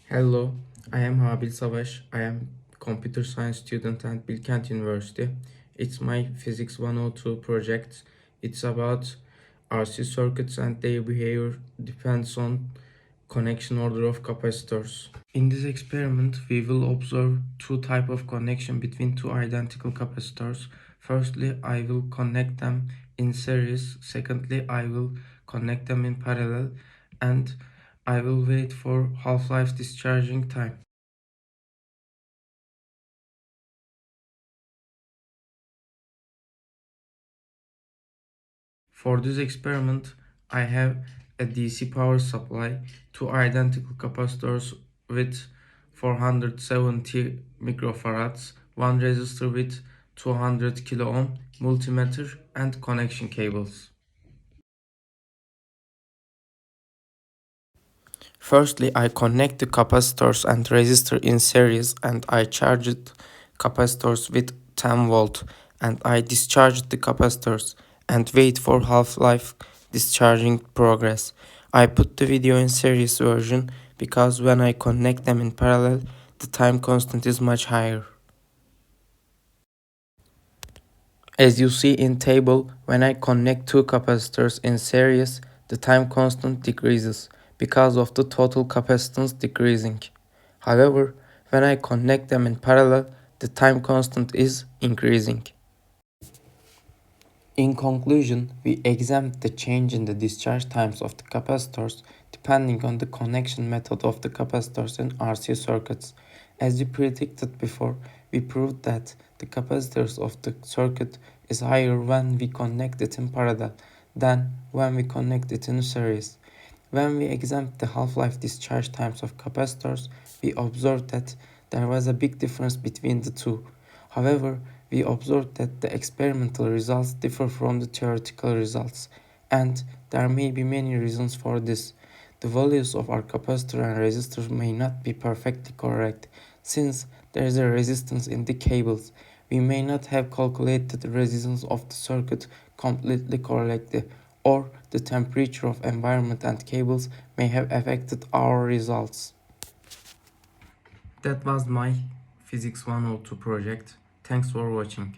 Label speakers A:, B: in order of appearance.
A: Hello, I am Habil Savaş. I am computer science student at Bilkent University. It's my Physics 102 project. It's about RC circuits and their behavior depends on connection order of capacitors. In this experiment, we will observe two types of connection between two identical capacitors. Firstly, I will connect them in series. Secondly, I will connect them in parallel, and I will wait for half-life discharging time. For this experiment, I have a DC power supply, two identical capacitors with 470 microfarads, one resistor with 200 kilo ohm, multimeter and connection cables. Firstly, I connect the capacitors and resistor in series and I charged capacitors with 10 volt and I discharged the capacitors and wait for half-life discharging progress. I put the video in series version because when I connect them in parallel, the time constant is much higher. As you see in table, when I connect two capacitors in series, the time constant decreases because of the total capacitance decreasing. However, when I connect them in parallel, the time constant is increasing. In conclusion, we examined the change in the discharge times of the capacitors depending on the connection method of the capacitors in RC circuits. As we predicted before, we proved that the capacitors of the circuit is higher when we connect it in parallel than when we connect it in series. When we examined the half-life discharge times of capacitors, we observed that there was a big difference between the two. However, we observed that the experimental results differ from the theoretical results, and there may be many reasons for this. The values of our capacitor and resistor may not be perfectly correct, since there is a resistance in the cables. We may not have calculated the resistance of the circuit completely correctly, or the temperature of environment and cables may have affected our results. That was my Physics 102 project. Thanks for watching.